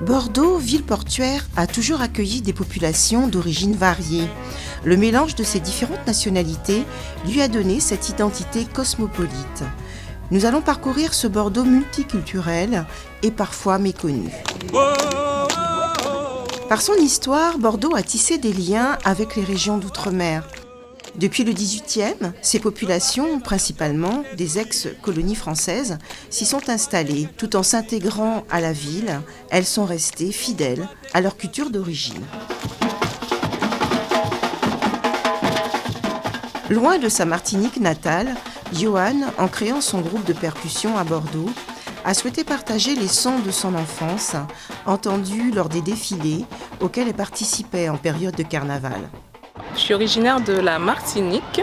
Bordeaux, ville portuaire, a toujours accueilli des populations d'origines variées. Le mélange de ces différentes nationalités lui a donné cette identité cosmopolite. Nous allons parcourir ce Bordeaux multiculturel et parfois méconnu. Par son histoire, Bordeaux a tissé des liens avec les régions d'outre-mer. Depuis le XVIIIe, ces populations, principalement des ex-colonies françaises, s'y sont installées. Tout en s'intégrant à la ville, elles sont restées fidèles à leur culture d'origine. Loin de sa Martinique natale, Johan, en créant son groupe de percussion à Bordeaux, a souhaité partager les sons de son enfance, entendus lors des défilés auxquels elle participait en période de carnaval. Je suis originaire de la Martinique.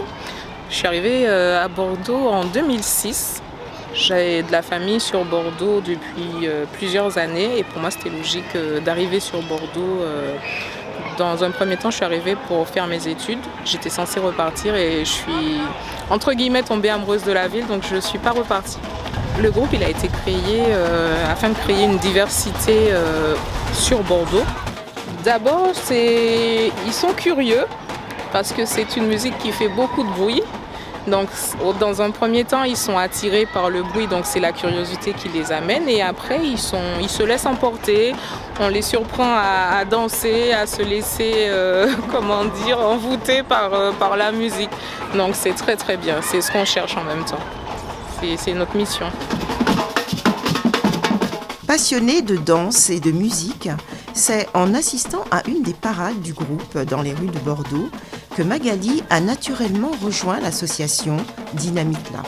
Je suis arrivée à Bordeaux en 2006. J'ai de la famille sur Bordeaux depuis plusieurs années et pour moi c'était logique d'arriver sur Bordeaux. Dans un premier temps, je suis arrivée pour faire mes études. J'étais censée repartir et je suis entre guillemets tombée amoureuse de la ville, donc je ne suis pas repartie. Le groupe il a été créé afin de créer une diversité sur Bordeaux. D'abord, ils sont curieux parce que c'est une musique qui fait beaucoup de bruit. Donc, dans un premier temps, ils sont attirés par le bruit, donc c'est la curiosité qui les amène. Et après, ils se laissent emporter. On les surprend à danser, à se laisser, envoûter par la musique. Donc, c'est très très bien. C'est ce qu'on cherche en même temps. C'est notre mission. Passionnée de danse et de musique, c'est en assistant à une des parades du groupe dans les rues de Bordeaux que Magali a naturellement rejoint l'association Dynamique là.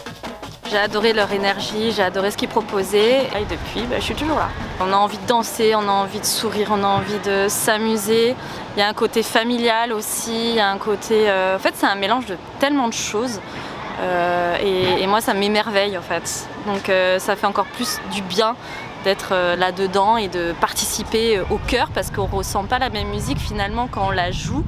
J'ai adoré leur énergie, j'ai adoré ce qu'ils proposaient et depuis, je suis toujours là. On a envie de danser, on a envie de sourire, on a envie de s'amuser. Il y a un côté familial aussi, il y a un côté... En fait, c'est un mélange de tellement de choses et moi, ça m'émerveille en fait. Donc ça fait encore plus du bien d'être là-dedans et de participer au cœur parce qu'on ne ressent pas la même musique finalement quand on la joue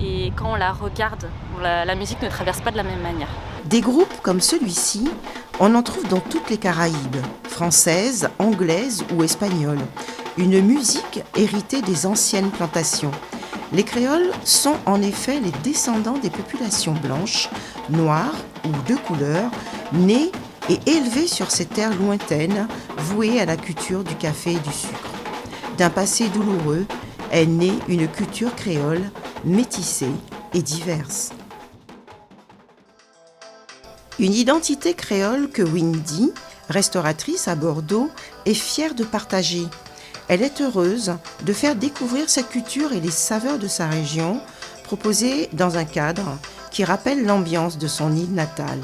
et quand on la regarde. La musique ne traverse pas de la même manière. Des groupes comme celui-ci, on en trouve dans toutes les Caraïbes, françaises, anglaises ou espagnoles. Une musique héritée des anciennes plantations. Les créoles sont en effet les descendants des populations blanches, noires ou de couleur, nées et élevées sur ces terres lointaines, vouées à la culture du café et du sucre. D'un passé douloureux est née une culture créole, métissée et diverse. Une identité créole que Windy, restauratrice à Bordeaux, est fière de partager. Elle est heureuse de faire découvrir sa culture et les saveurs de sa région, proposées dans un cadre qui rappelle l'ambiance de son île natale.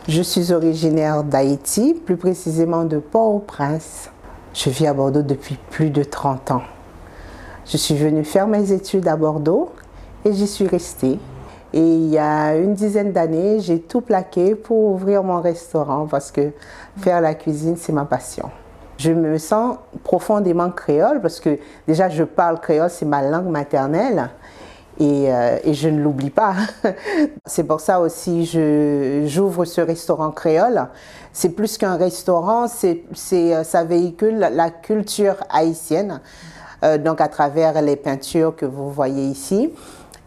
Je suis originaire d'Haïti, plus précisément de Port-au-Prince. Je vis à Bordeaux depuis plus de 30 ans. Je suis venue faire mes études à Bordeaux et j'y suis restée. Et il y a une dizaine d'années, j'ai tout plaqué pour ouvrir mon restaurant parce que faire la cuisine, c'est ma passion. Je me sens profondément créole parce que déjà je parle créole, c'est ma langue maternelle. Et je ne l'oublie pas. C'est pour ça aussi j'ouvre ce restaurant créole. C'est plus qu'un restaurant, ça véhicule la culture haïtienne, donc à travers les peintures que vous voyez ici.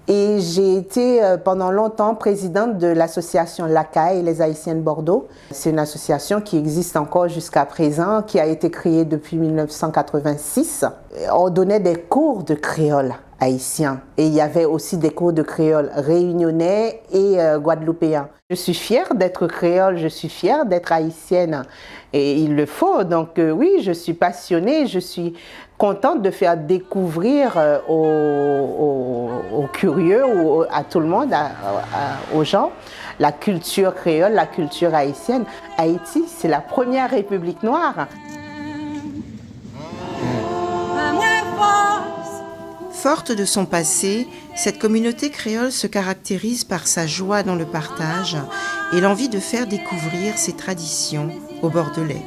Et j'ai été pendant longtemps présidente de l'association l'ACAI, les Haïtiennes Bordeaux. C'est une association qui existe encore jusqu'à présent, qui a été créée depuis 1986. On donnait des cours de créole haïtien. Et il y avait aussi des cours de créole réunionnais et guadeloupéen. Je suis fière d'être créole, je suis fière d'être haïtienne. Et il le faut. Donc oui, je suis passionnée, je suis contente de faire découvrir aux curieux, ou à tout le monde, aux gens, la culture créole, la culture haïtienne. Haïti, c'est la première république noire. Forte de son passé, cette communauté créole se caractérise par sa joie dans le partage et l'envie de faire découvrir ses traditions aux Bordelais.